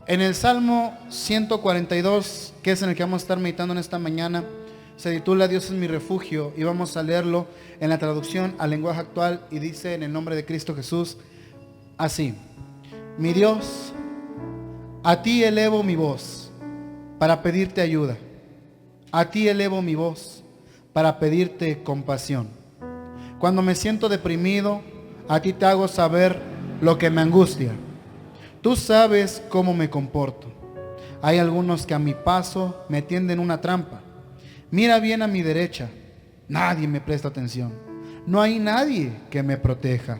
En el Salmo 142, que es en el que vamos a estar meditando en esta mañana, se titula Dios es mi refugio, y vamos a leerlo en la traducción al lenguaje actual, y dice en el nombre de Cristo Jesús así: mi Dios, a ti elevo mi voz para pedirte ayuda, a ti elevo mi voz para pedirte compasión. Cuando me siento deprimido, a ti te hago saber lo que me angustia. Tú sabes cómo me comporto. Hay algunos que a mi paso me tienden una trampa. Mira bien a mi derecha. Nadie me presta atención. No hay nadie que me proteja.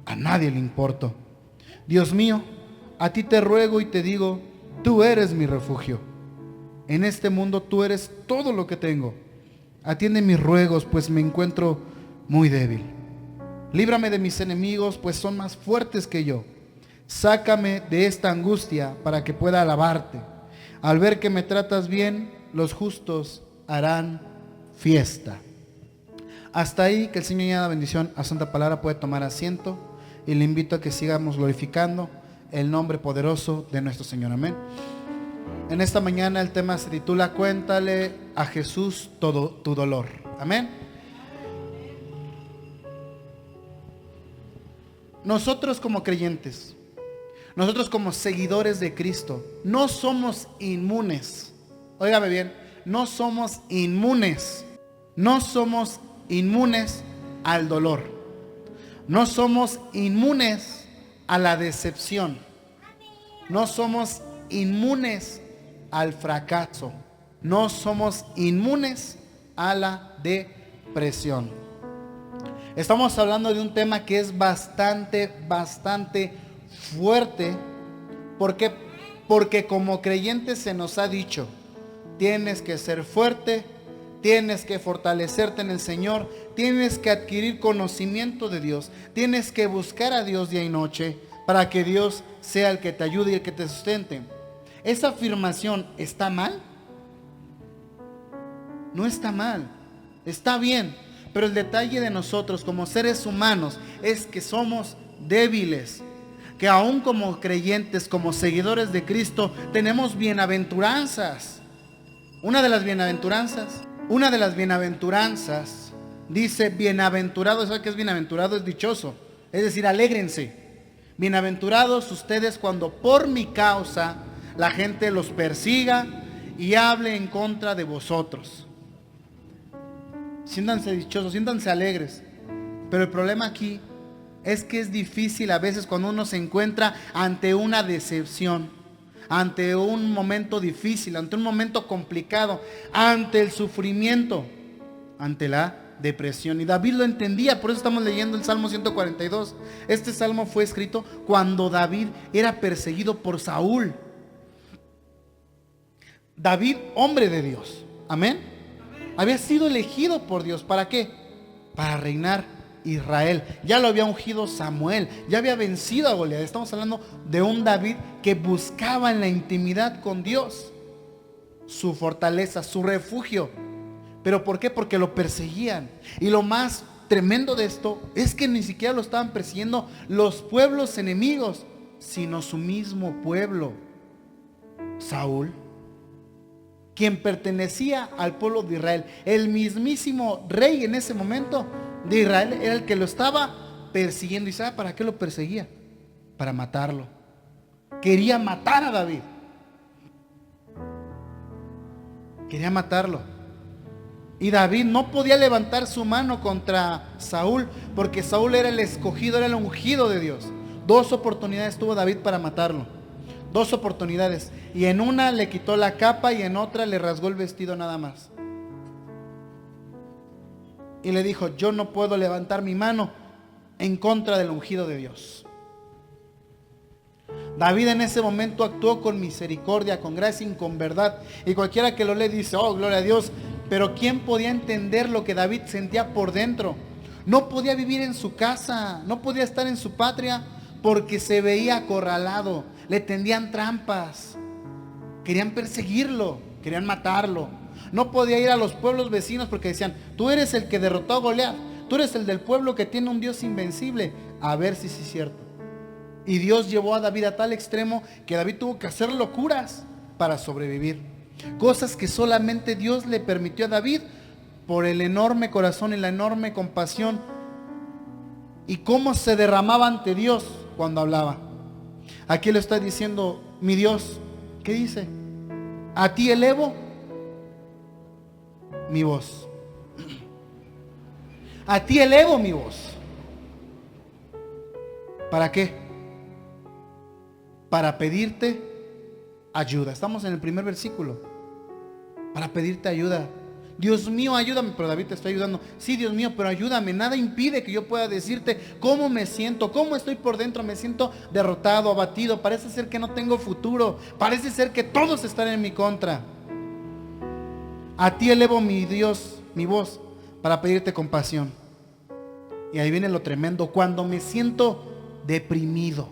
A nadie le importo. Dios mío, a ti te ruego y te digo, tú eres mi refugio. En este mundo tú eres todo lo que tengo. Atiende mis ruegos, pues me encuentro muy débil. Líbrame de mis enemigos, pues son más fuertes que yo. Sácame de esta angustia para que pueda alabarte. Al ver que me tratas bien, los justos harán fiesta. Hasta ahí, que el Señor añada bendición a Santa Palabra. Puede tomar asiento y le invito a que sigamos glorificando el nombre poderoso de nuestro Señor. Amén. En esta mañana el tema se titula Cuéntale a Jesús todo tu dolor. Amén. Nosotros como creyentes, nosotros como seguidores de Cristo, no somos inmunes. Óigame bien, no somos inmunes. No somos inmunes al dolor. No somos inmunes a la decepción. No somos inmunes al fracaso. No somos inmunes a la depresión. Estamos hablando de un tema que es bastante fuerte. ¿Por qué? Porque como creyentes se nos ha dicho, tienes que ser fuerte, tienes que fortalecerte en el Señor, tienes que adquirir conocimiento de Dios, tienes que buscar a Dios día y noche para que Dios sea el que te ayude y el que te sustente. ¿Esa afirmación está mal? No está mal, está bien. Pero el detalle de nosotros como seres humanos es que somos débiles, que aún como creyentes, como seguidores de Cristo, tenemos bienaventuranzas. Una de las bienaventuranzas dice bienaventurado. ¿Sabe qué es bienaventurado? Es dichoso, es decir, alégrense. Bienaventurados ustedes cuando por mi causa la gente los persiga y hable en contra de vosotros. Siéntanse dichosos, siéntanse alegres. Pero el problema aquí es que es difícil a veces cuando uno se encuentra ante una decepción, ante un momento difícil, ante un momento complicado, ante el sufrimiento, ante la depresión. Y David lo entendía, por eso estamos leyendo el Salmo 142. Este salmo fue escrito cuando David era perseguido por Saúl. David, hombre de Dios, amén, había sido elegido por Dios. ¿Para qué? Para reinar Israel. Ya lo había ungido Samuel, ya había vencido a Goliat. Estamos hablando de un David que buscaba en la intimidad con Dios su fortaleza, su refugio. ¿Pero por qué? Porque lo perseguían. Y lo más tremendo de esto es que ni siquiera lo estaban persiguiendo los pueblos enemigos, sino su mismo pueblo. Saúl, quien pertenecía al pueblo de Israel, el mismísimo rey en ese momento de Israel, era el que lo estaba persiguiendo. ¿Y sabe para qué lo perseguía? Para matarlo. Quería matar a David. Quería matarlo. Y David no podía levantar su mano contra Saúl, porque Saúl era el escogido, era el ungido de Dios. 2 oportunidades tuvo David para matarlo. 2 oportunidades. Y en una le quitó la capa y en otra le rasgó el vestido nada más. Y le dijo, yo no puedo levantar mi mano en contra del ungido de Dios. David en ese momento actuó con misericordia, con gracia y con verdad. Y cualquiera que lo lee dice, oh, gloria a Dios. Pero ¿quién podía entender lo que David sentía por dentro? No podía vivir en su casa, no podía estar en su patria, porque se veía acorralado. Le tendían trampas, querían perseguirlo, querían matarlo. No podía ir a los pueblos vecinos porque decían, tú eres el que derrotó a Goliat, tú eres el del pueblo que tiene un Dios invencible. A ver si sí es cierto. Y Dios llevó a David a tal extremo que David tuvo que hacer locuras para sobrevivir. Cosas que solamente Dios le permitió a David por el enorme corazón y la enorme compasión. Y cómo se derramaba ante Dios cuando hablaba. Aquí le está diciendo, mi Dios, ¿qué dice? A ti elevo mi voz. A ti elevo mi voz. ¿Para qué? Para pedirte ayuda. Estamos en el primer versículo. Para pedirte ayuda. Dios mío, ayúdame. Pero David te está ayudando. Sí, Dios mío, pero ayúdame. Nada impide que yo pueda decirte cómo me siento, cómo estoy por dentro. Me siento derrotado, abatido. Parece ser que no tengo futuro. Parece ser que todos están en mi contra. A ti elevo, mi Dios, mi voz, para pedirte compasión. Y ahí viene lo tremendo. Cuando me siento deprimido,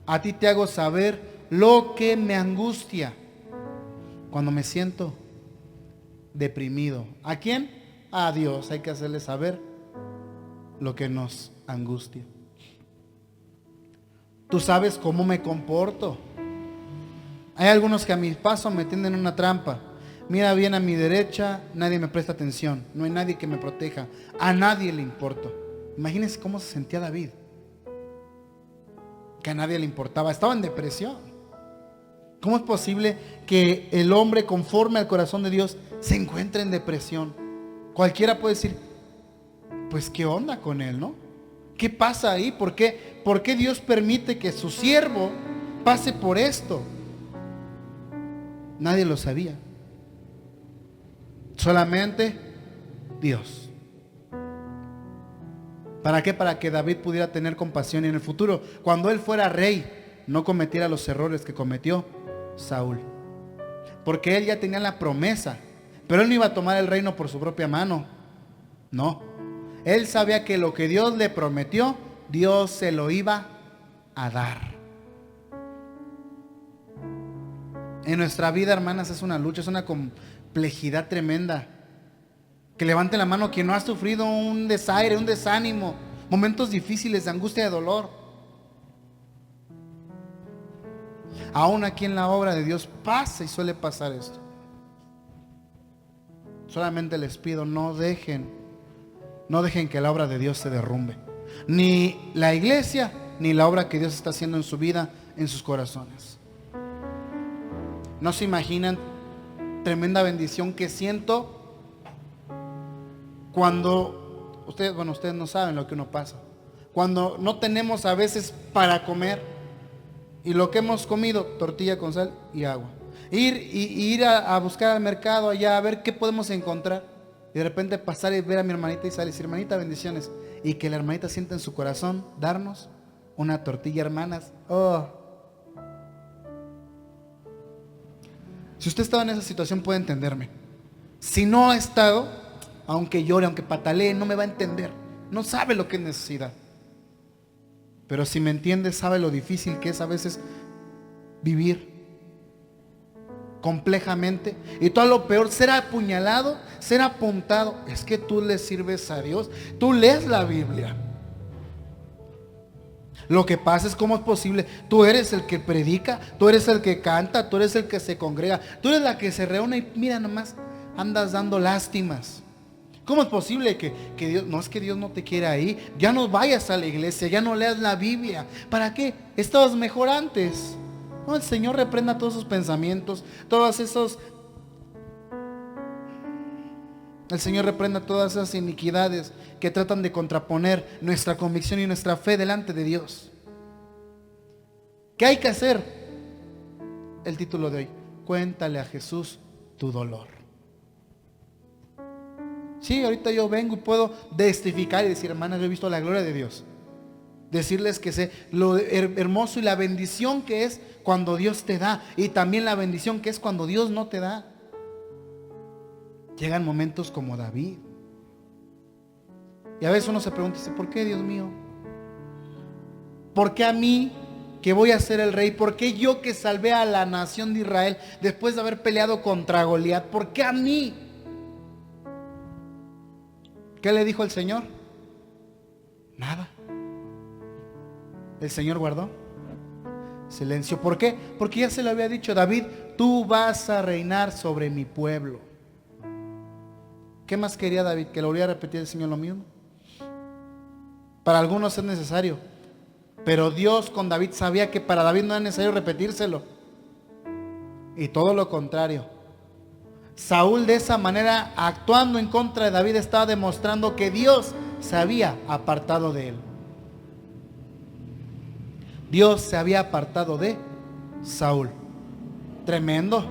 a ti te hago saber lo que me angustia. Cuando me siento deprimido, ¿a quién? A Dios. Hay que hacerle saber lo que nos angustia. Tú sabes cómo me comporto. Hay algunos que a mi paso me tienden una trampa. Mira bien a mi derecha, nadie me presta atención. No hay nadie que me proteja. A nadie le importo. Imagínense cómo se sentía David. Que a nadie le importaba. Estaba en depresión. ¿Cómo es posible que el hombre conforme al corazón de Dios se encuentre en depresión? Cualquiera puede decir, pues qué onda con él, ¿no? ¿Qué pasa ahí? ¿Por qué Dios permite que su siervo pase por esto? Nadie lo sabía. Solamente Dios. ¿Para qué? Para que David pudiera tener compasión y en el futuro, cuando él fuera rey, no cometiera los errores que cometió Saúl. Porque él ya tenía la promesa, pero él no iba a tomar el reino por su propia mano. No. Él sabía que lo que Dios le prometió, Dios se lo iba a dar. En nuestra vida, hermanas, es una lucha, es una complejidad tremenda. Que levante la mano quien no ha sufrido un desaire, un desánimo, momentos difíciles de angustia y de dolor. Aún aquí en la obra de Dios pasa y suele pasar esto. Solamente les pido, no dejen que la obra de Dios se derrumbe. Ni la iglesia, ni la obra que Dios está haciendo en su vida, en sus corazones. No se imaginan tremenda bendición que siento cuando ustedes no saben lo que uno pasa. Cuando no tenemos a veces para comer y lo que hemos comido, tortilla con sal y agua. Ir a buscar al mercado allá a ver qué podemos encontrar. Y de repente pasar y ver a mi hermanita y decir, hermanita, bendiciones. Y que la hermanita sienta en su corazón darnos una tortilla, hermanas. Oh. Si usted estaba en esa situación puede entenderme. Si no ha estado, aunque llore, aunque patalee, no me va a entender. No sabe lo que es necesidad. Pero si me entiende, sabe lo difícil que es a veces vivir complejamente. Y todo lo peor, ser apuñalado, ser apuntado. Es que tú le sirves a Dios. Tú lees la Biblia. Lo que pasa es cómo es posible. Tú eres el que predica, tú eres el que canta, tú eres el que se congrega, tú eres la que se reúne y mira nomás, andas dando lástimas. ¿Cómo es posible que Dios, no es que Dios no te quiera ahí? Ya no vayas a la iglesia, ya no leas la Biblia. ¿Para qué? Estabas mejor antes. No, el Señor reprenda todos esos pensamientos, todos esos. El Señor reprenda todas esas iniquidades que tratan de contraponer nuestra convicción y nuestra fe delante de Dios. ¿Qué hay que hacer? El título de hoy: cuéntale a Jesús tu dolor. Sí, ahorita yo vengo y puedo testificar y decir, hermanas, yo he visto la gloria de Dios. Decirles que sé lo hermoso y la bendición que es cuando Dios te da, y también la bendición que es cuando Dios no te da. Llegan momentos como David. Y a veces uno se pregunta, dice, ¿por qué, Dios mío? ¿Por qué a mí, que voy a ser el rey? ¿Por qué yo, que salvé a la nación de Israel después de haber peleado contra Goliat? ¿Por qué a mí? ¿Qué le dijo el Señor? Nada. El Señor guardó silencio. ¿Por qué? Porque ya se lo había dicho: David, tú vas a reinar sobre mi pueblo. ¿Qué más quería David? ¿Que lo volviera a repetir el Señor lo mismo? Para algunos es necesario, pero Dios con David sabía que para David no era necesario repetírselo. Y todo lo contrario. Saúl, de esa manera, actuando en contra de David, estaba demostrando que Dios se había apartado de él. Dios se había apartado de Saúl. Tremendo.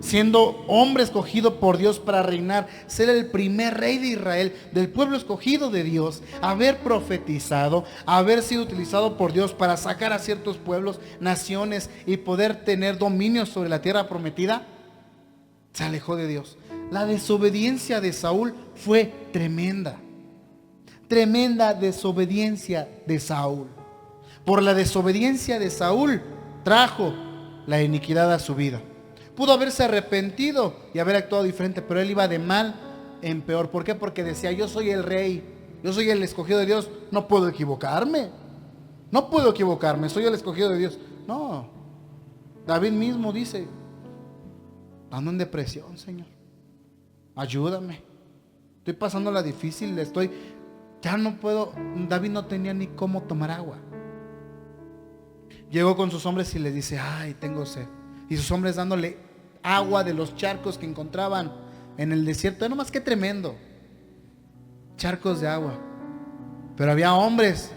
Siendo hombre escogido por Dios para reinar, ser el primer rey de Israel, del pueblo escogido de Dios, haber profetizado, haber sido utilizado por Dios para sacar a ciertos pueblos, naciones y poder tener dominio sobre la tierra prometida, se alejó de Dios. La desobediencia de Saúl fue tremenda. Tremenda desobediencia de Saúl. Por la desobediencia de Saúl trajo la iniquidad a su vida. Pudo haberse arrepentido y haber actuado diferente, pero él iba de mal en peor. ¿Por qué? Porque decía: yo soy el rey, yo soy el escogido de Dios, no puedo equivocarme. No puedo equivocarme, soy el escogido de Dios. No, David mismo dice: ando en depresión, Señor, ayúdame, estoy pasando la difícil, ya no puedo. David no tenía ni cómo tomar agua. Llegó con sus hombres y les dice: ay, tengo sed. Y sus hombres dándole agua de los charcos que encontraban en el desierto. No más que tremendo. Charcos de agua. Pero había hombres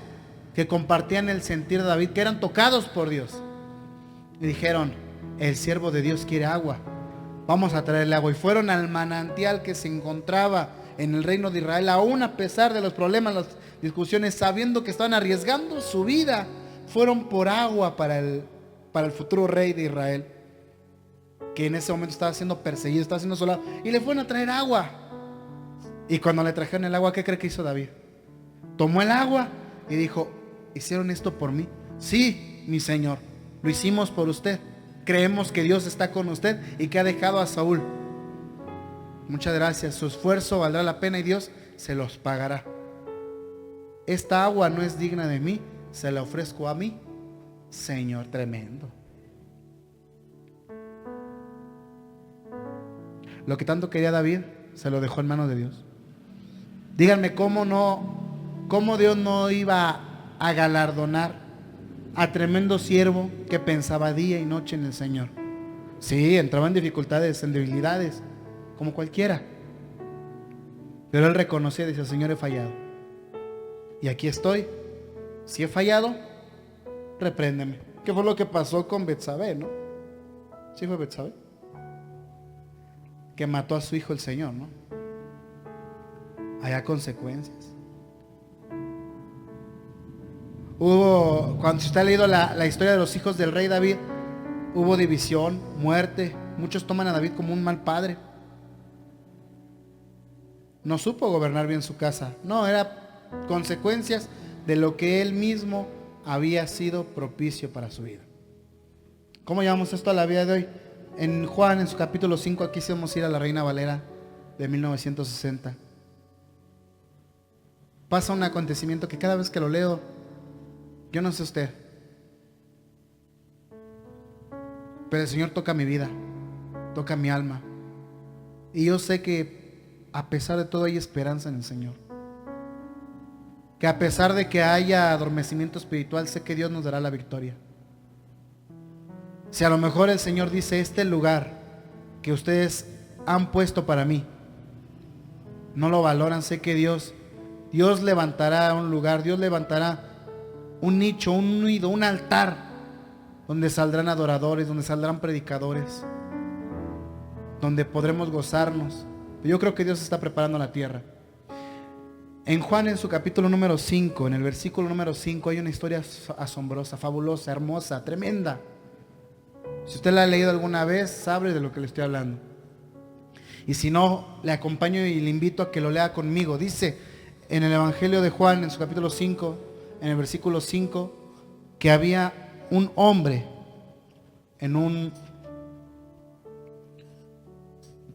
que compartían el sentir de David, que eran tocados por Dios. Y dijeron: el siervo de Dios quiere agua, vamos a traerle agua. Y fueron al manantial que se encontraba en el reino de Israel, aún a pesar de los problemas, las discusiones, sabiendo que estaban arriesgando su vida, fueron por agua para el futuro rey de Israel, que en ese momento estaba siendo perseguido, estaba siendo asolado, y le fueron a traer agua. Y cuando le trajeron el agua, ¿qué cree que hizo David? Tomó el agua y dijo: ¿hicieron esto por mí? Sí, mi señor, lo hicimos por usted. Creemos que Dios está con usted y que ha dejado a Saúl. Muchas gracias, su esfuerzo valdrá la pena y Dios se los pagará. Esta agua no es digna de mí, se la ofrezco a mí, Señor. Tremendo. Lo que tanto quería David, se lo dejó en manos de Dios. Díganme cómo Dios no iba a galardonar a tremendo siervo que pensaba día y noche en el Señor. Sí, entraba en dificultades, en debilidades, como cualquiera. Pero él reconocía y decía: Señor, he fallado. Y aquí estoy. Si he fallado, repréndeme. ¿Qué fue lo que pasó con Betsabé, no? ¿Sí fue Betsabé? Que mató a su hijo el Señor, ¿no? Hay consecuencias. Cuando usted ha leído la historia de los hijos del rey David, hubo división, muerte. Muchos toman a David como un mal padre. No supo gobernar bien su casa. No, era consecuencias de lo que él mismo había sido propicio para su vida. ¿Cómo llamamos esto a la vida de hoy? En Juan, en su capítulo 5, aquí sí vamos a ir a la Reina Valera de 1960. Pasa un acontecimiento que cada vez que lo leo, yo no sé usted, pero el Señor toca mi vida, toca mi alma. Y yo sé que a pesar de todo hay esperanza en el Señor. Que a pesar de que haya adormecimiento espiritual, sé que Dios nos dará la victoria. Si a lo mejor el Señor dice: este lugar que ustedes han puesto para mí, no lo valoran, sé que Dios levantará un lugar, Dios levantará un nicho, un nido, un altar, donde saldrán adoradores, donde saldrán predicadores, donde podremos gozarnos. Yo creo que Dios está preparando la tierra. En Juan, en su capítulo número 5, en el versículo número 5, hay una historia asombrosa, fabulosa, hermosa, tremenda. Si usted la ha leído alguna vez, sabe de lo que le estoy hablando. Y si no, le acompaño y le invito a que lo lea conmigo. Dice en el Evangelio de Juan, en su capítulo 5, en el versículo 5, que había un hombre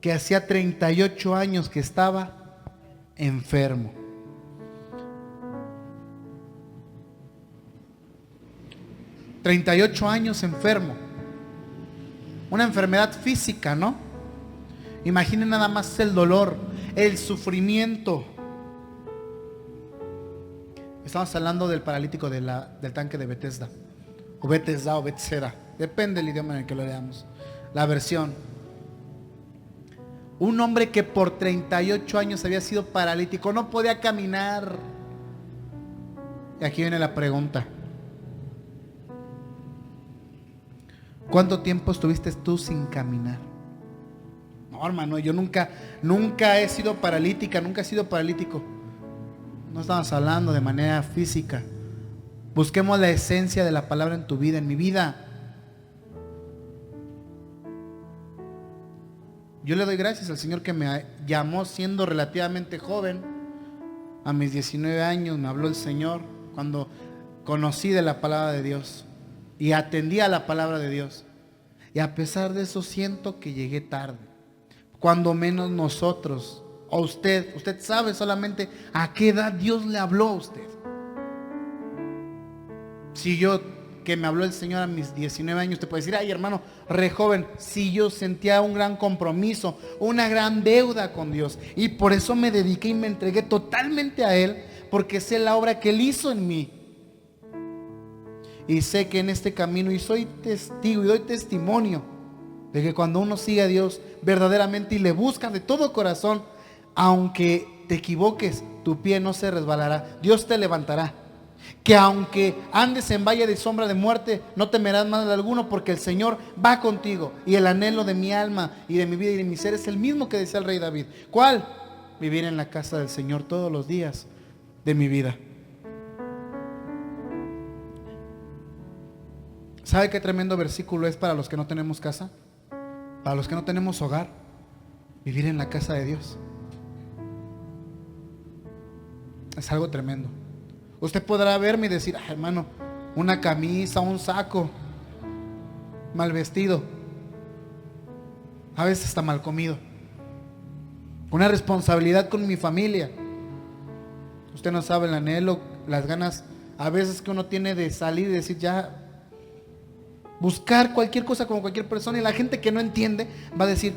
que hacía 38 años que estaba enfermo. 38 años enfermo. Una enfermedad física, ¿no? Imaginen nada más el dolor, el sufrimiento. Estamos hablando del paralítico del tanque de Bethesda, o Bethesda o Bethesda, depende del idioma en el que lo leamos, la versión. Un hombre que por 38 años había sido paralítico, no podía caminar. Y aquí viene la pregunta: ¿cuánto tiempo estuviste tú sin caminar? No, hermano, yo nunca he sido paralítica, nunca he sido paralítico. No estamos hablando de manera física. Busquemos la esencia de la palabra en tu vida, en mi vida. Yo le doy gracias al Señor que me llamó siendo relativamente joven. A mis 19 años me habló el Señor cuando conocí de la palabra de Dios y atendí a la palabra de Dios. Y a pesar de eso siento que llegué tarde. Cuando menos nosotros, o usted sabe solamente a qué edad Dios le habló a usted. Si yo, que me habló el Señor a mis 19 años, te puede decir: ay, hermano, re joven. Si yo sentía un gran compromiso, una gran deuda con Dios, y por eso me dediqué y me entregué totalmente a Él, porque sé la obra que Él hizo en mí. Y sé que en este camino, y soy testigo y doy testimonio de que cuando uno sigue a Dios verdaderamente y le busca de todo corazón, aunque te equivoques, tu pie no se resbalará, Dios te levantará. Que aunque andes en valle de sombra de muerte, no temerás mal alguno, porque el Señor va contigo. Y el anhelo de mi alma y de mi vida y de mi ser es el mismo que decía el rey David. ¿Cuál? Vivir en la casa del Señor todos los días de mi vida. ¿Sabe qué tremendo versículo es para los que no tenemos casa? Para los que no tenemos hogar. Vivir en la casa de Dios es algo tremendo. Usted podrá verme y decir: ah, hermano, una camisa, un saco, mal vestido, a veces está mal comido, una responsabilidad con mi familia. Usted no sabe el anhelo, las ganas a veces que uno tiene de salir y decir: ya, buscar cualquier cosa como cualquier persona. Y la gente que no entiende va a decir: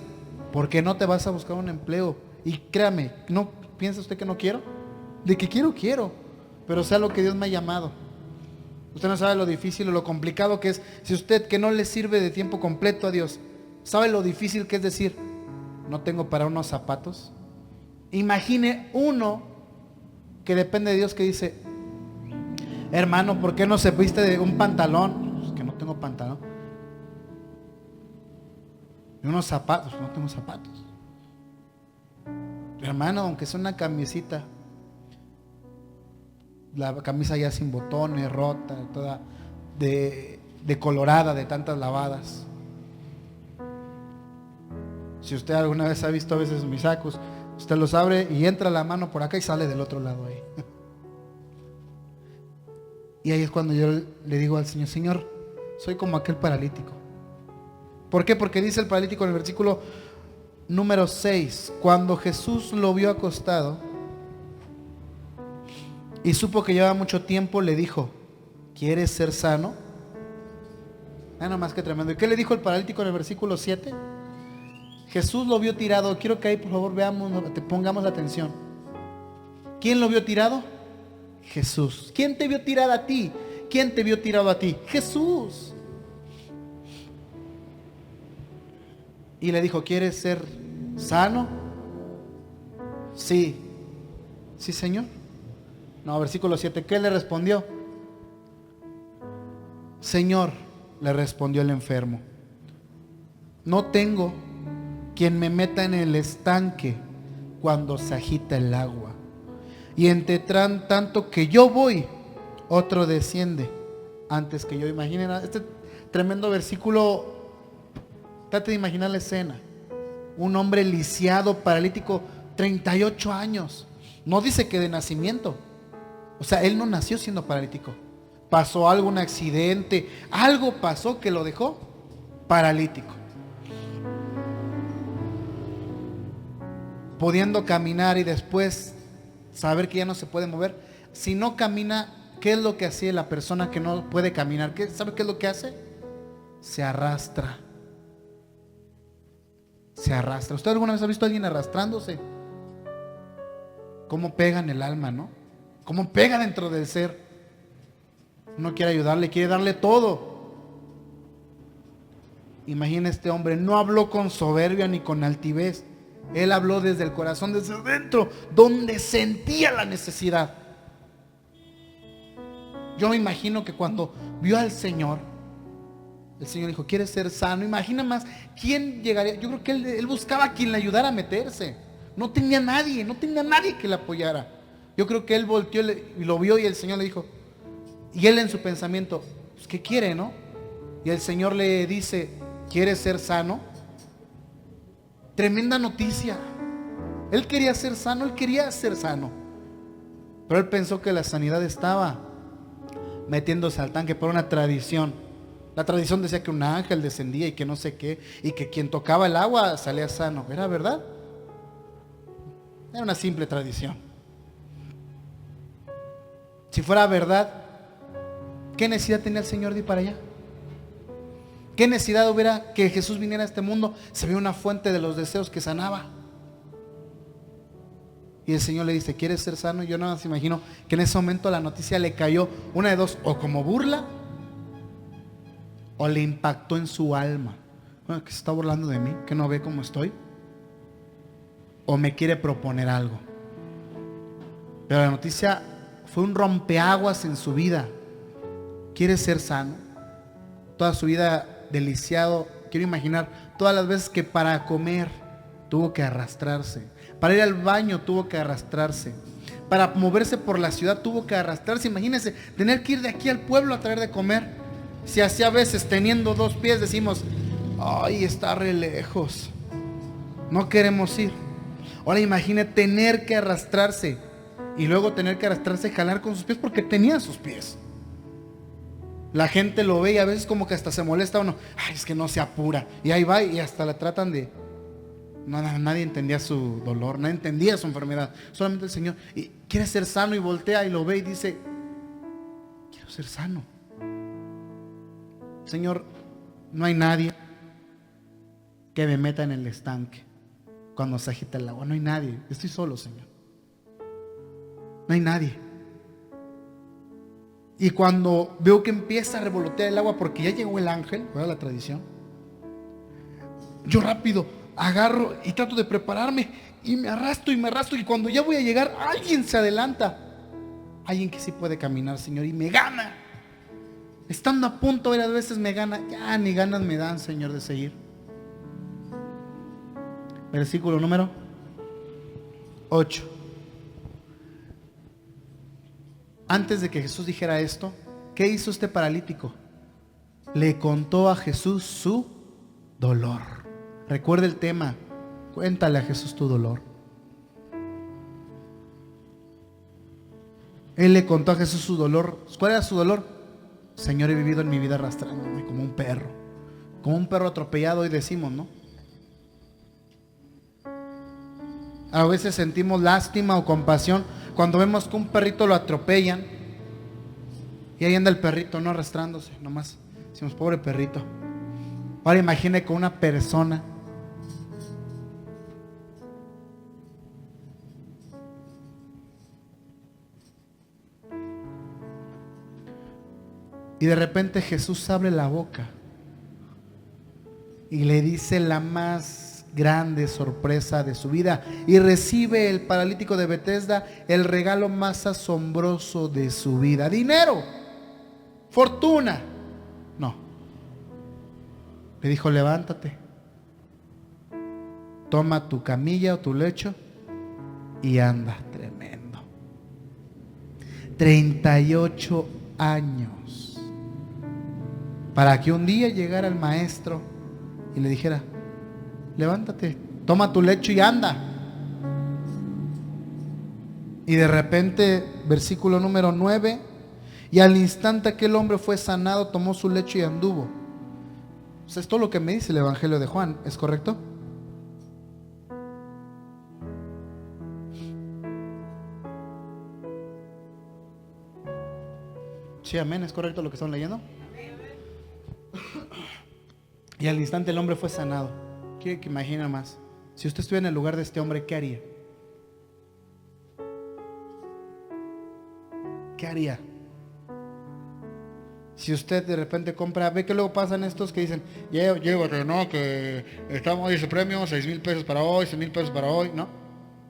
¿por qué no te vas a buscar un empleo? Y créame, ¿no piensa usted que no quiero? De que quiero, pero sea lo que Dios me ha llamado. Usted no sabe lo difícil o lo complicado que es. Si usted, que no le sirve de tiempo completo a Dios, sabe lo difícil que es decir: no tengo para unos zapatos. Imagine uno que depende de Dios, que dice: hermano, ¿por qué no se viste de un pantalón? Pues que no tengo pantalón. Y unos zapatos, no tengo zapatos. Hermano, aunque sea una camisita, la camisa ya sin botones, rota, toda decolorada de tantas lavadas. Si usted alguna vez ha visto a veces mis sacos, usted los abre y entra la mano por acá y sale del otro lado ahí. Y ahí es cuando yo le digo al Señor: Señor, soy como aquel paralítico. ¿Por qué? Porque dice el paralítico en el versículo número 6: cuando Jesús lo vio acostado y supo que llevaba mucho tiempo, le dijo: ¿quieres ser sano? Nada más que tremendo. ¿Y qué le dijo el paralítico en el versículo 7? Jesús lo vio tirado. Quiero que ahí por favor veamos, pongamos la atención. ¿Quién lo vio tirado? Jesús. ¿Quién te vio tirado a ti? ¿Quién te vio tirado a ti? Jesús. Y le dijo: ¿quieres ser sano? Sí. Sí, Señor. No, versículo 7. ¿Qué le respondió? Señor, le respondió el enfermo, no tengo quien me meta en el estanque cuando se agita el agua. Y entre tanto que yo voy, otro desciende antes que yo. Imaginen este tremendo versículo. Trate de imaginar la escena. Un hombre lisiado, paralítico, 38 años. No dice que de nacimiento. O sea, él no nació siendo paralítico. Pasó algo, un accidente, algo pasó que lo dejó paralítico. Pudiendo caminar y después saber que ya no se puede mover. Si no camina, ¿qué es lo que hace la persona que no puede caminar? ¿Sabe qué es lo que hace? Se arrastra. Se arrastra. ¿Usted alguna vez ha visto a alguien arrastrándose? Cómo pega en el alma, ¿no? Cómo pega dentro del ser. Uno quiere ayudarle, quiere darle todo. Imagina este hombre, no habló con soberbia ni con altivez. Él habló desde el corazón, desde dentro, donde sentía la necesidad. Yo me imagino que cuando vio al Señor, el Señor dijo, ¿quieres ser sano? Imagina más, ¿quién llegaría? Yo creo que él buscaba a quien le ayudara a meterse. No tenía nadie que le apoyara. Yo creo que él volteó y lo vio y el Señor le dijo, y él en su pensamiento, pues, ¿qué quiere, no? Y el Señor le dice, ¿quieres ser sano? Tremenda noticia. Él quería ser sano, pero él pensó que la sanidad estaba metiéndose al tanque por una tradición. La tradición decía que un ángel descendía y que no sé qué, y que quien tocaba el agua salía sano. ¿Era verdad? Era una simple tradición. Si fuera verdad, ¿qué necesidad tenía el Señor de ir para allá? ¿Qué necesidad hubiera que Jesús viniera a este mundo? Se ve una fuente de los deseos que sanaba. Y el Señor le dice, ¿quieres ser sano? Y yo nada más imagino que en ese momento la noticia le cayó una de dos, o como burla, o le impactó en su alma. Bueno, que se está burlando de mí, que no ve cómo estoy, o me quiere proponer algo. Pero la noticia fue un rompeaguas en su vida. ¿Quieres ser sano? Toda su vida deliciado. Quiero imaginar todas las veces que para comer tuvo que arrastrarse, para ir al baño tuvo que arrastrarse, para moverse por la ciudad tuvo que arrastrarse. Imagínense tener que ir de aquí al pueblo a traer de comer. Si así a veces teniendo 2 pies decimos, ay, está re lejos, no queremos ir. Ahora imagine tener que arrastrarse y luego tener que arrastrarse, jalar con sus pies porque tenía sus pies. La gente lo ve y a veces como que hasta se molesta uno, ay, es que no se apura, y ahí va y hasta la tratan de... nadie entendía su dolor, nadie entendía su enfermedad, solamente el Señor. Y quiere ser sano y voltea y lo ve y dice, quiero ser sano. Señor, no hay nadie que me meta en el estanque cuando se agita el agua. No hay nadie, estoy solo, Señor. No hay nadie. Y cuando veo que empieza a revolotear el agua, porque ya llegó el ángel, ¿verdad? La tradición, yo rápido agarro y trato de prepararme y me arrastro y cuando ya voy a llegar, alguien se adelanta, alguien que sí puede caminar, Señor, y me gana. Estando a punto, a veces me gana, ya ni ganas me dan, Señor, de seguir. Versículo número 8. Antes de que Jesús dijera esto, ¿qué hizo este paralítico? Le contó a Jesús su dolor. Recuerda el tema, cuéntale a Jesús tu dolor. Él le contó a Jesús su dolor. ¿Cuál era su dolor? Señor, he vivido en mi vida arrastrándome como un perro atropellado, hoy decimos, ¿no? A veces sentimos lástima o compasión cuando vemos que un perrito lo atropellan y ahí anda el perrito, no arrastrándose, nomás decimos, pobre perrito. Ahora imagine con una persona y de repente Jesús abre la boca y le dice la más grande sorpresa de su vida, y recibe el paralítico de Betesda el regalo más asombroso de su vida. Dinero, fortuna, no. Le dijo, levántate, toma tu camilla o tu lecho y anda. Tremendo. 38 años para que un día llegara el maestro y le dijera, levántate, toma tu lecho y anda. Y de repente, versículo número 9, y al instante aquel hombre fue sanado, tomó su lecho y anduvo. O sea, es todo lo que me dice el Evangelio de Juan, ¿es correcto? Sí, amén, es correcto lo que están leyendo. Y al instante el hombre fue sanado. Quiero que imaginen más. Si usted estuviera en el lugar de este hombre, ¿qué haría? ¿Qué haría? Si usted de repente compra, ve que luego pasan estos que dicen, llévate, no, que estamos, dice premio, 6,000 pesos para hoy, 6,000 pesos para hoy, ¿no?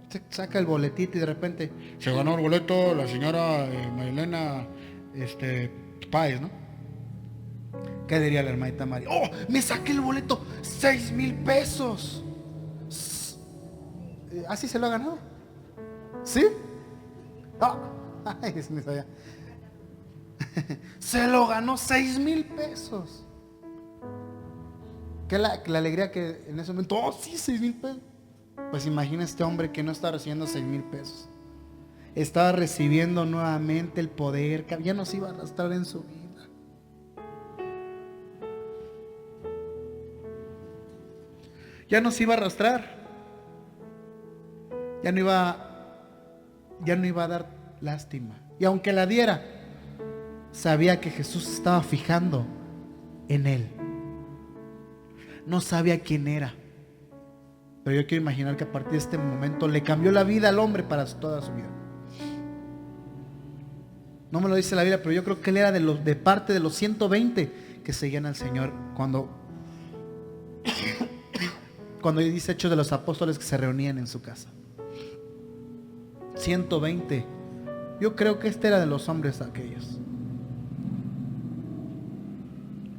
Se saca el boletito y de repente se ganó el boleto la señora Marilena Páez, ¿no? ¿Qué diría la hermanita María? ¡Oh, me saqué el boleto! 6,000 pesos. ¿Así se lo ha ganado? ¿Sí? Ah, ay, ni sabía. Se lo ganó 6,000 pesos. Que la alegría que en ese momento, oh sí, 6,000 pesos. Pues imagina este hombre que no está recibiendo 6,000 pesos. Estaba recibiendo nuevamente el poder que ya no se iba a arrastrar en su vida. Ya no se iba a arrastrar. Ya no iba a dar lástima. Y aunque la diera, sabía que Jesús estaba fijando en él. No sabía quién era. Pero yo quiero imaginar que a partir de este momento le cambió la vida al hombre para toda su vida. No me lo dice la Biblia, pero yo creo que él era de parte de los 120 que seguían al Señor cuando dice Hechos de los Apóstoles que se reunían en su casa. 120. Yo creo que este era de los hombres aquellos.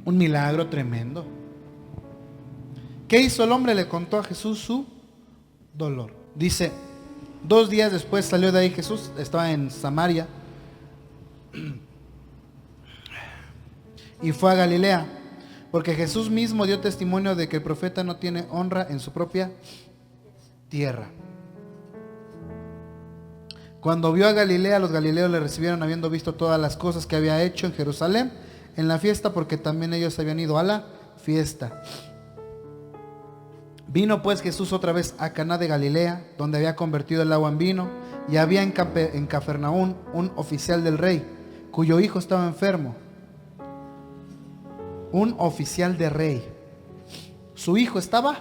Un milagro tremendo. ¿Qué hizo el hombre? Le contó a Jesús su dolor. Dice, 2 días después salió de ahí Jesús, estaba en Samaria, y fue a Galilea, porque Jesús mismo dio testimonio de que el profeta no tiene honra en su propia tierra. Cuando vio a Galilea, los galileos le recibieron habiendo visto todas las cosas que había hecho en Jerusalén en la fiesta, porque también ellos habían ido a la fiesta. Vino pues Jesús otra vez a Caná de Galilea, donde había convertido el agua en vino, y había en Cafarnaún un oficial del rey, cuyo hijo estaba enfermo. Un oficial de rey. Su hijo estaba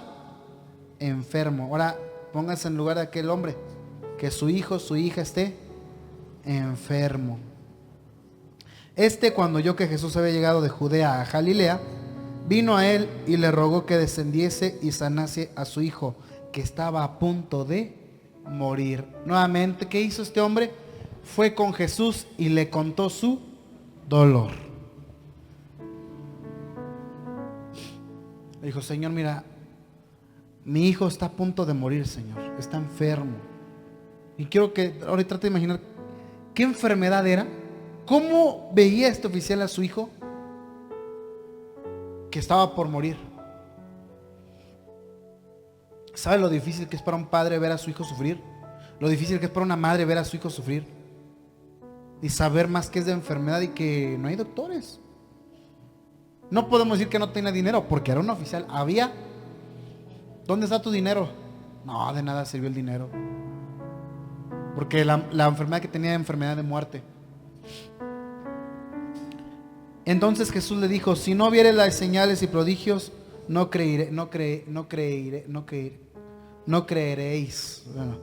enfermo. Ahora póngase en lugar de aquel hombre, que su hijo, su hija esté enfermo. Cuando oyó que Jesús había llegado de Judea a Galilea, vino a él y le rogó que descendiese y sanase a su hijo, que estaba a punto de morir. Nuevamente, ¿qué hizo este hombre? Fue con Jesús y le contó su dolor. Le dijo, Señor, mira, mi hijo está a punto de morir, Señor, está enfermo. Y quiero que ahora trate de imaginar qué enfermedad era. ¿Cómo veía este oficial a su hijo que estaba por morir? ¿Sabe lo difícil que es para un padre ver a su hijo sufrir? Lo difícil que es para una madre ver a su hijo sufrir y saber más que es de enfermedad y que no hay doctores. No podemos decir que no tenía dinero, porque era un oficial. Había. ¿Dónde está tu dinero? No, de nada sirvió el dinero, porque la enfermedad que tenía era enfermedad de muerte. Entonces Jesús le dijo, si no vieres las señales y prodigios, no creeréis. Bueno,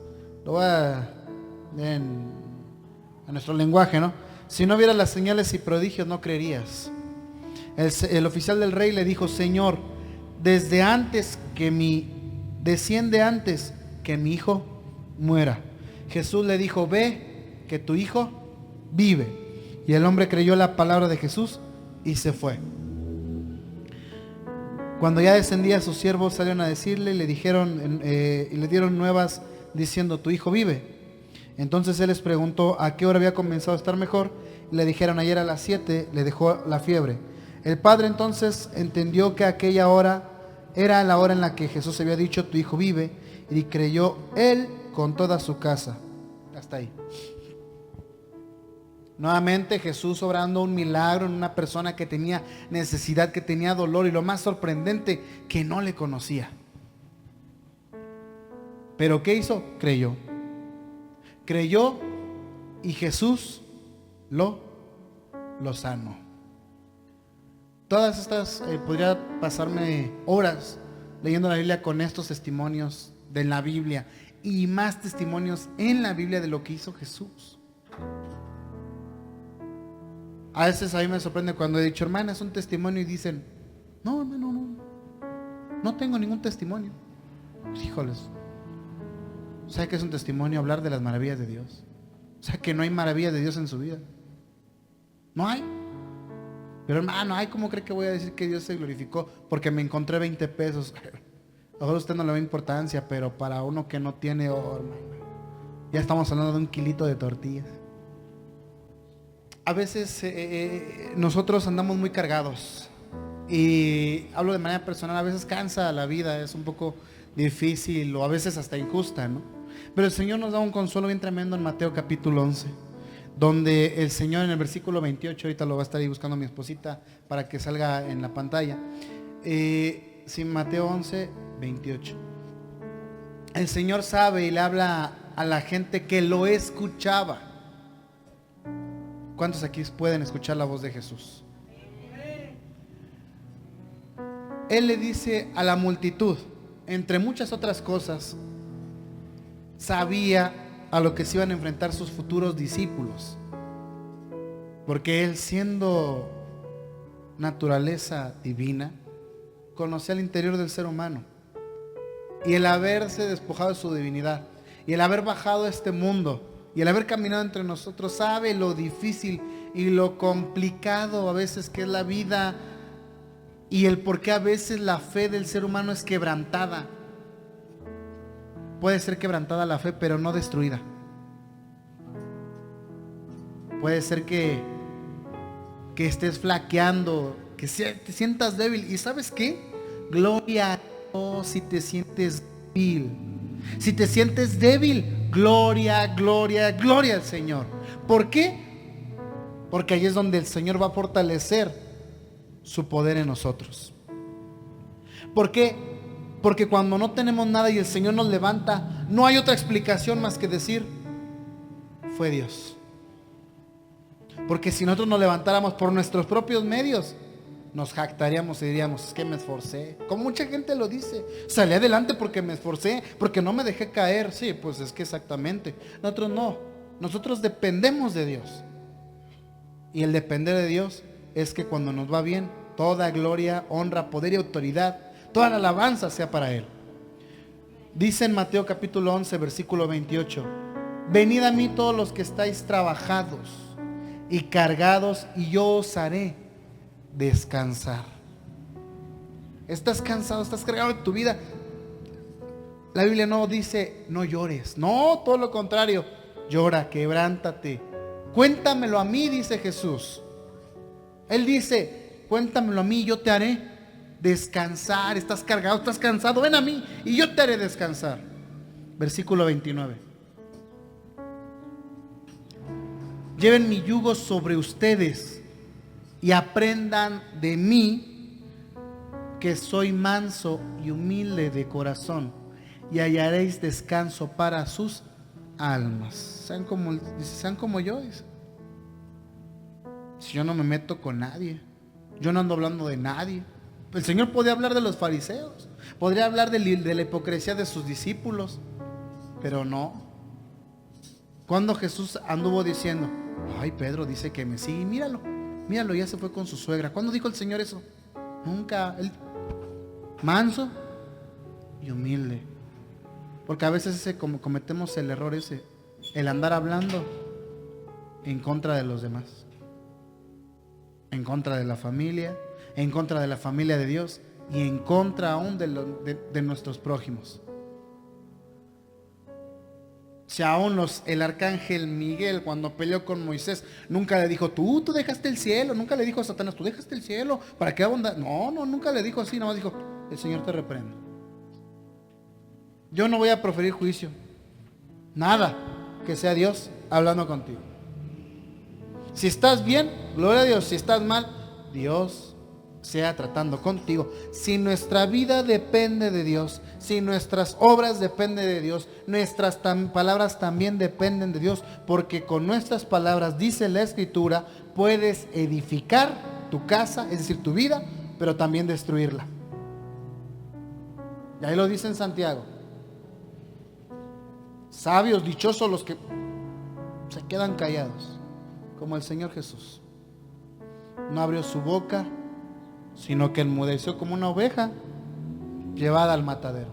lo voy a nuestro lenguaje, ¿no? Si no vieras las señales y prodigios, no creerías. El oficial del rey le dijo, Señor, desciende antes que mi hijo muera. Jesús le dijo, ve, que tu hijo vive. Y el hombre creyó la palabra de Jesús y se fue. Cuando ya descendía, sus siervos salieron a decirle y le dieron nuevas diciendo, tu hijo vive. Entonces él les preguntó a qué hora había comenzado a estar mejor. Y le dijeron, ayer a las 7 le dejó la fiebre. El padre entonces entendió que aquella hora era la hora en la que Jesús había dicho, tu hijo vive, y creyó él con toda su casa. Hasta ahí. Nuevamente Jesús obrando un milagro en una persona que tenía necesidad, que tenía dolor, y lo más sorprendente, que no le conocía. Pero ¿qué hizo? Creyó. Creyó y Jesús lo lo sano. Todas estas, podría pasarme horas leyendo la Biblia con estos testimonios de la Biblia y más testimonios en la Biblia de lo que hizo Jesús. A veces a mí me sorprende cuando he dicho, hermana, es un testimonio, y dicen, no, hermano, no tengo ningún testimonio. Híjoles, ¿sabe qué es un testimonio? Hablar de las maravillas de Dios. ¿Sabe que no hay maravillas de Dios en su vida? No hay. Pero hermano, ay, ¿cómo cree que voy a decir que Dios se glorificó porque me encontré 20 pesos? A lo mejor a usted no le da importancia, pero para uno que no tiene, oh, hermano, ya estamos hablando de un kilito de tortillas. A veces nosotros andamos muy cargados, y hablo de manera personal, a veces cansa la vida, es un poco difícil o a veces hasta injusta, ¿no? Pero el Señor nos da un consuelo bien tremendo en Mateo capítulo 11, donde el Señor en el versículo 28, ahorita lo va a estar ahí buscando mi esposita para que salga en la pantalla, sí, Mateo 11, 28. El Señor sabe y le habla a la gente que lo escuchaba. ¿Cuántos aquí pueden escuchar la voz de Jesús? Él le dice a la multitud, entre muchas otras cosas, sabía a lo que se iban a enfrentar sus futuros discípulos, porque Él, siendo naturaleza divina, conocía el interior del ser humano, y el haberse despojado de su divinidad, y el haber bajado a este mundo, y el haber caminado entre nosotros, sabe lo difícil y lo complicado a veces que es la vida, y el por qué a veces la fe del ser humano es quebrantada. Puede ser quebrantada la fe, pero no destruida. Puede ser que estés flaqueando, que te sientas débil. ¿Y sabes qué? Gloria a Dios si te sientes débil. Si te sientes débil, gloria, gloria, gloria al Señor. ¿Por qué? Porque ahí es donde el Señor va a fortalecer su poder en nosotros. ¿Por qué? Porque cuando no tenemos nada y el Señor nos levanta, no hay otra explicación más que decir, fue Dios. Porque si nosotros nos levantáramos por nuestros propios medios, nos jactaríamos y diríamos, es que me esforcé. Como mucha gente lo dice, salí adelante porque me esforcé, porque no me dejé caer. Sí, pues es que exactamente. Nosotros no, nosotros dependemos de Dios. Y el depender de Dios es que cuando nos va bien, toda gloria, honra, poder y autoridad, toda la alabanza sea para Él. Dice en Mateo capítulo 11, versículo 28, venid a mí todos los que estáis trabajados y cargados, y yo os haré descansar. Estás cansado, estás cargado de tu vida. La Biblia no dice no llores, no, todo lo contrario, llora, quebrántate, cuéntamelo a mí, dice Jesús. Él dice, cuéntamelo a mí, yo te haré descansar. Estás cargado, estás cansado, ven a mí y yo te haré descansar. Versículo 29. Lleven mi yugo sobre ustedes y aprendan de mí, que soy manso y humilde de corazón, y hallaréis descanso para sus almas. Sean como yo, dice. Si yo no me meto con nadie, yo no ando hablando de nadie. El Señor podía hablar de los fariseos, podría hablar de la hipocresía de sus discípulos, pero no. Cuando Jesús anduvo diciendo, ay, Pedro dice que me sigue, míralo, ya se fue con su suegra. ¿Cuándo dijo el Señor eso? Nunca. Él, manso y humilde. Porque a veces cometemos el error ese, el andar hablando en contra de los demás, en contra de la familia, en contra de la familia de Dios y en contra aún de nuestros prójimos. Si aún el arcángel Miguel, cuando peleó con Moisés, nunca le dijo, tú dejaste el cielo, nunca le dijo a Satanás, tú dejaste el cielo, ¿para qué abundar? No, nunca le dijo así, nomás dijo, el Señor te reprende. Yo no voy a proferir juicio, nada que sea Dios hablando contigo. Si estás bien, gloria a Dios. Si estás mal, Dios sea tratando contigo, si nuestra vida depende de Dios, si nuestras obras dependen de Dios, nuestras palabras también dependen de Dios, porque con nuestras palabras, dice la Escritura, puedes edificar tu casa, es decir, tu vida, pero también destruirla. Y ahí lo dice en Santiago. Sabios, dichosos los que se quedan callados, como el Señor Jesús. No abrió su boca, sino que enmudeció como una oveja llevada al matadero.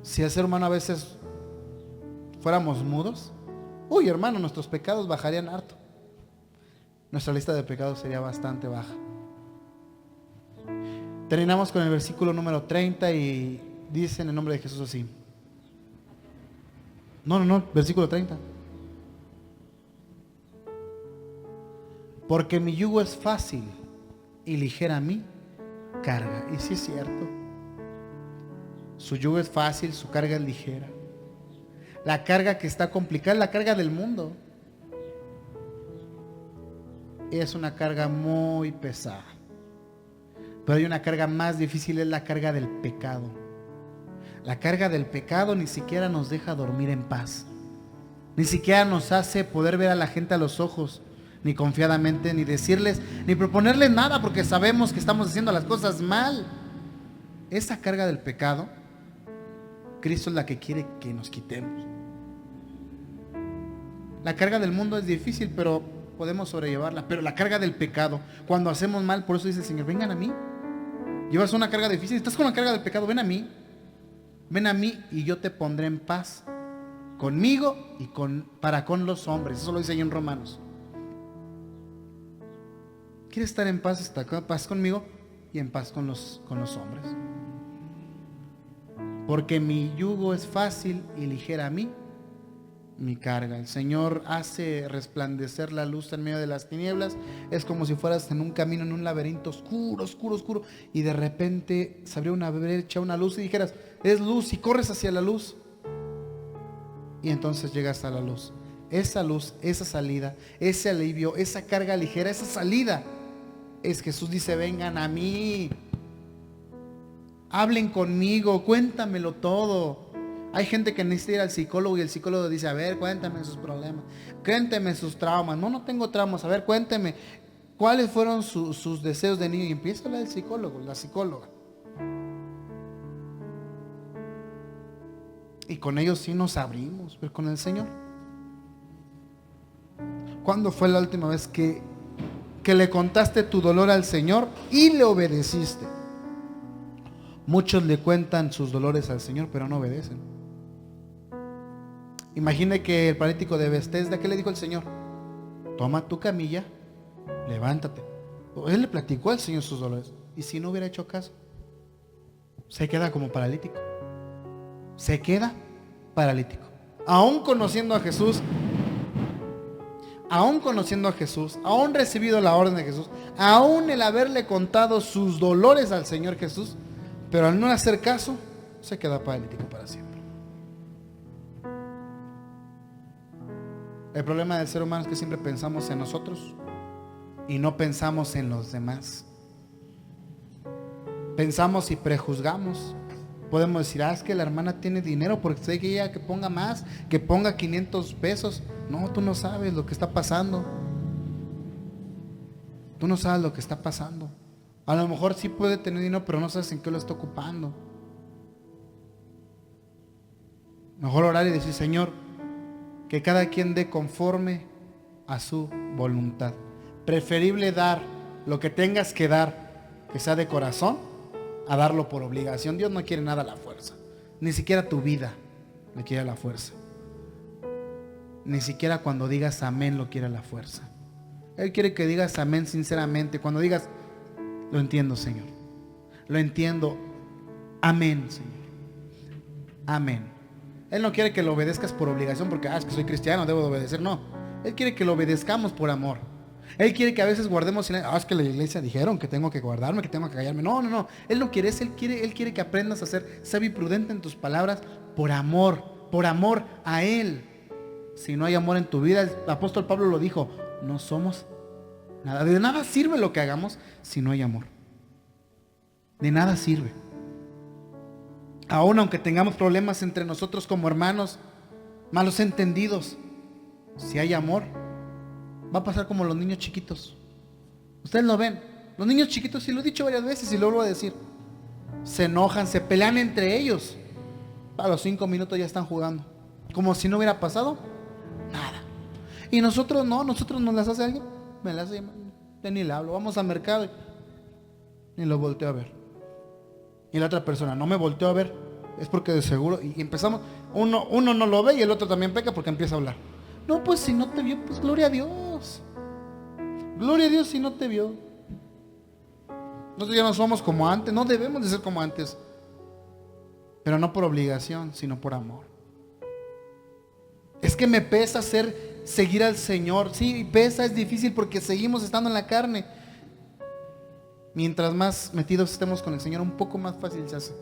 Si el ser humano a veces fuéramos mudos, uy, hermano, nuestros pecados bajarían harto. Nuestra lista de pecados sería bastante baja. Terminamos con el versículo número 30 y dice en el nombre de Jesús así. No, versículo 30. Porque mi yugo es fácil y ligera mi carga. Y sí es cierto. Su yugo es fácil, su carga es ligera. La carga que está complicada es la carga del mundo. Es una carga muy pesada. Pero hay una carga más difícil, es la carga del pecado. La carga del pecado ni siquiera nos deja dormir en paz. Ni siquiera nos hace poder ver a la gente a los ojos, ni confiadamente, ni decirles, ni proponerles nada, porque sabemos que estamos haciendo las cosas mal. Esa carga del pecado, Cristo es la que quiere que nos quitemos. La carga del mundo es difícil, pero podemos sobrellevarla. Pero la carga del pecado, cuando hacemos mal, por eso dice el Señor, vengan a mí. Llevas una carga difícil, estás con la carga del pecado, ven a mí. Ven a mí y yo te pondré en paz conmigo y para con los hombres. Eso lo dice ahí en Romanos. ¿Quieres estar en paz? Está en paz conmigo y en paz con los hombres. Porque mi yugo es fácil y ligera a mí mi carga. El Señor hace resplandecer la luz en medio de las tinieblas. Es como si fueras en un camino, en un laberinto oscuro, oscuro, oscuro, y de repente se abrió una brecha, una luz, y dijeras, es luz, y corres hacia la luz. Y entonces llegas a la luz. Esa luz, esa salida, ese alivio, esa carga ligera, esa salida, es Jesús dice, vengan a mí. Hablen conmigo, cuéntamelo todo. Hay gente que necesita ir al psicólogo y el psicólogo dice, a ver, cuéntame sus problemas, cuénteme sus traumas. No tengo traumas, a ver, cuénteme cuáles fueron sus deseos de niño. Y empieza a hablar el psicólogo, la psicóloga. Y con ellos sí nos abrimos, pero con el Señor. ¿Cuándo fue la última vez que le contaste tu dolor al Señor y le obedeciste? Muchos le cuentan sus dolores al Señor, pero no obedecen. Imagine que el paralítico de Bethesda, ¿qué le dijo el Señor? Toma tu camilla, levántate. Él le platicó al Señor sus dolores. Y si no hubiera hecho caso, se queda como paralítico. Se queda paralítico. Aún conociendo a Jesús, aún recibido la orden de Jesús, aún el haberle contado sus dolores al Señor Jesús, pero al no hacer caso, se queda paralítico para siempre. El problema del ser humano es que siempre pensamos en nosotros y no pensamos en los demás. Pensamos y prejuzgamos. Podemos decir, es que la hermana tiene dinero porque sé que ella que ponga más, que ponga 500 pesos. No, tú no sabes lo que está pasando. Tú no sabes lo que está pasando. A lo mejor sí puede tener dinero, pero no sabes en qué lo está ocupando. Mejor orar y decir, Señor, que cada quien dé conforme a su voluntad. Preferible dar lo que tengas que dar, que sea de corazón, a darlo por obligación. Dios no quiere nada a la fuerza. Ni siquiera tu vida le quiere a la fuerza. Ni siquiera cuando digas amén lo quiere a la fuerza. Él quiere que digas amén sinceramente. Cuando digas, lo entiendo, Señor. Lo entiendo. Amén, Señor. Amén. Él no quiere que lo obedezcas por obligación porque es que soy cristiano, debo de obedecer. No. Él quiere que lo obedezcamos por amor. Él quiere que a veces guardemos silencio. Es que la iglesia dijeron que tengo que guardarme, que tengo que callarme. No. Él no quiere eso. Él quiere que aprendas a ser sabio y prudente en tus palabras por amor a Él. Si no hay amor en tu vida, el apóstol Pablo lo dijo, no somos Nada, de nada sirve lo que hagamos si no hay amor. De nada sirve. Aún aunque tengamos problemas entre nosotros como hermanos, malos entendidos, si hay amor, va a pasar como los niños chiquitos. Ustedes lo ven. Los niños chiquitos, y lo he dicho varias veces y lo vuelvo a decir, se enojan, se pelean entre ellos. A los 5 minutos ya están jugando, como si no hubiera pasado nada. Y nosotros no, nosotros nos las hace alguien, me las hace, ni le hablo, vamos al mercado y lo volteo a ver. Y la otra persona no me volteó a ver, es porque de seguro, y empezamos, uno no lo ve y el otro también peca porque empieza a hablar. No, pues si no te vio, pues gloria a Dios. Gloria a Dios si no te vio. Nosotros ya no somos como antes, no debemos de ser como antes. Pero no por obligación, sino por amor. Es que me pesa seguir al Señor. Sí, pesa, es difícil porque seguimos estando en la carne. Mientras más metidos estemos con el Señor, un poco más fácil se hace.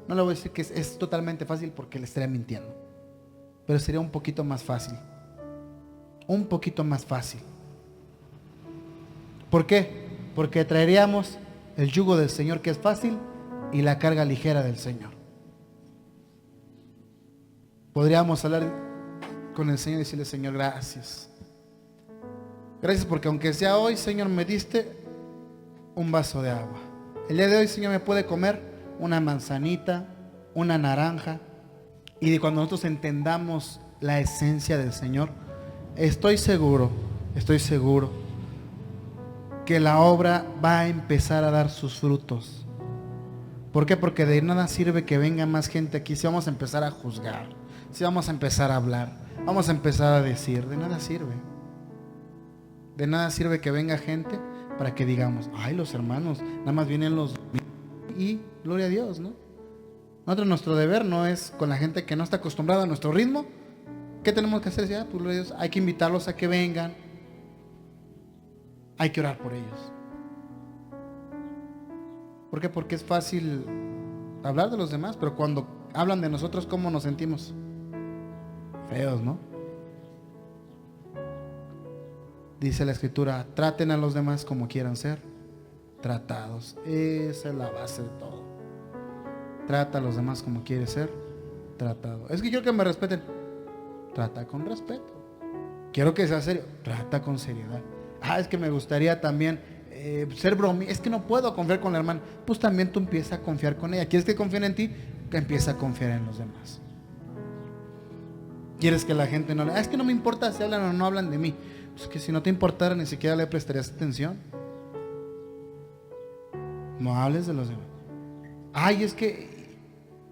No le voy a decir que es totalmente fácil porque le estaría mintiendo, pero sería un poquito más fácil. Un poquito más fácil. ¿Por qué? Porque traeríamos el yugo del Señor, que es fácil, y la carga ligera del Señor. Podríamos hablar con el Señor y decirle: Señor, gracias. Gracias porque aunque sea hoy, Señor, me diste un vaso de agua. El día de hoy, Señor, me puede comer una manzanita, una naranja. Y cuando nosotros entendamos la esencia del Señor, estoy seguro que la obra va a empezar a dar sus frutos. ¿Por qué? Porque de nada sirve que venga más gente aquí si vamos a empezar a juzgar, si vamos a empezar a hablar, vamos a empezar a decir. De nada sirve. De nada sirve que venga gente para que digamos: ay, los hermanos, nada más vienen los... Y gloria a Dios, ¿no? Nosotros, nuestro deber no es con la gente que no está acostumbrada a nuestro ritmo. ¿Qué tenemos que hacer? Pues gloria a Dios, hay que invitarlos a que vengan. Hay que orar por ellos. ¿Por qué? Porque es fácil hablar de los demás, pero cuando hablan de nosotros, ¿cómo nos sentimos? Feos, ¿no? Dice la Escritura: traten a los demás como quieran ser tratados. Esa es la base de todo. Trata a los demás como quieres ser tratado. Es que quiero que me respeten. Trata con respeto. Quiero que sea serio. Trata con seriedad. Es que me gustaría también ser bromista. Es que no puedo confiar con la hermana. Pues también tú empieza a confiar con ella. ¿Quieres que confíen en ti? Que empieza a confiar en los demás. ¿Quieres que la gente no le... es que no me importa si hablan o no hablan de mí? Pues que si no te importara, ni siquiera le prestarías atención. No hables de los demás. Es que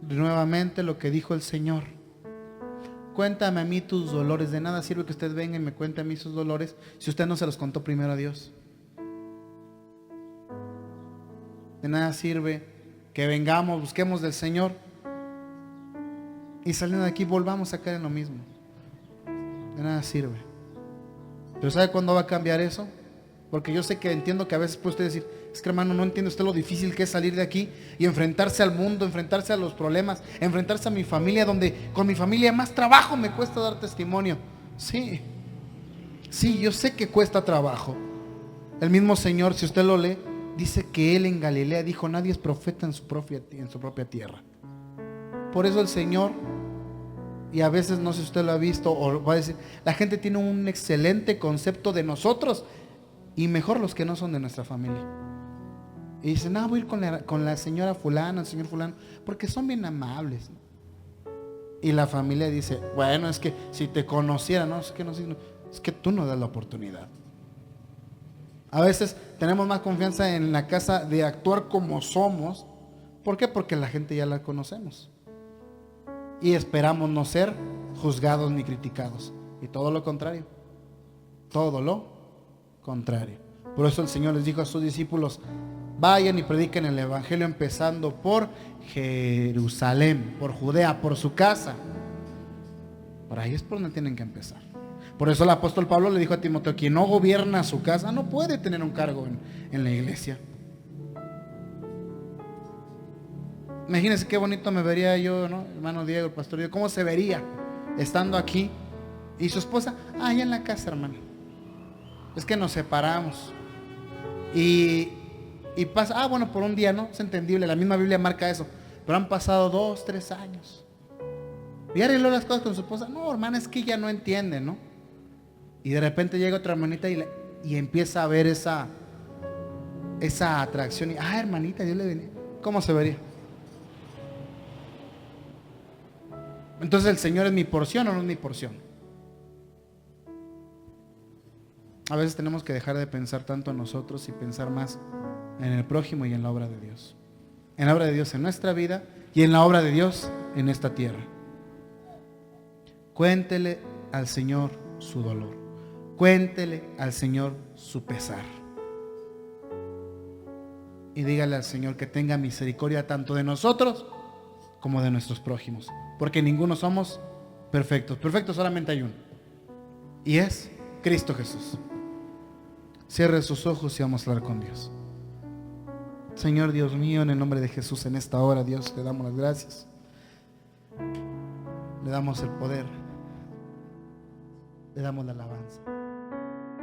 nuevamente lo que dijo el Señor: cuéntame a mí tus dolores. De nada sirve que usted venga y me cuente a mí sus dolores si usted no se los contó primero a Dios. De nada sirve que vengamos, busquemos del Señor y saliendo de aquí volvamos a caer en lo mismo. De nada sirve. Pero ¿sabe cuándo va a cambiar eso? Porque yo sé que entiendo que a veces puede usted decir: es que hermano, no entiende usted lo difícil que es salir de aquí y enfrentarse al mundo, enfrentarse a los problemas, enfrentarse a mi familia, donde con mi familia más trabajo me cuesta dar testimonio. Sí, yo sé que cuesta trabajo. El mismo Señor, si usted lo lee, dice que Él en Galilea dijo: nadie es profeta en su propia tierra. Por eso el Señor, y a veces no sé si usted lo ha visto o va a decir, la gente tiene un excelente concepto de nosotros, y mejor los que no son de nuestra familia. Y dicen: voy a ir con la señora fulana, el señor fulano, porque son bien amables. Y la familia dice: bueno, es que si te conociera, no, es que tú no das la oportunidad. A veces tenemos más confianza en la casa de actuar como somos. ¿Por qué? Porque la gente ya la conocemos. Y esperamos no ser juzgados ni criticados. Y todo lo contrario. Todo lo contrario. Por eso el Señor les dijo a sus discípulos: vayan y prediquen el evangelio empezando por Jerusalén, por Judea, por su casa. Por ahí es por donde tienen que empezar. Por eso el apóstol Pablo le dijo a Timoteo: quien no gobierna su casa no puede tener un cargo en la iglesia. Imagínense qué bonito me vería yo, ¿no? Hermano Diego, el pastor Diego, ¿cómo se vería estando aquí? Y su esposa: allá en la casa, hermano. Es que nos separamos. Y pasa, bueno, por un día, ¿no? Es entendible, la misma Biblia marca eso. Pero han pasado 2, 3 años. Y arregló las cosas con su esposa. No, hermana, es que ella no entiende, ¿no? Y de repente llega otra hermanita y empieza a ver esa atracción. Y, hermanita, Dios le bendiga. ¿Cómo se vería? Entonces, ¿el Señor es mi porción o no es mi porción? A veces tenemos que dejar de pensar tanto en nosotros y pensar más en el prójimo y en la obra de Dios. En la obra de Dios en nuestra vida y en la obra de Dios en esta tierra. Cuéntele al Señor su dolor. Cuéntele al Señor su pesar. Y dígale al Señor que tenga misericordia tanto de nosotros como de nuestros prójimos. Porque ninguno somos perfectos. Perfectos solamente hay uno. Y es Cristo Jesús. Cierre sus ojos y vamos a hablar con Dios. Señor Dios mío, en el nombre de Jesús, en esta hora, Dios, le damos las gracias. Le damos el poder. Le damos la alabanza.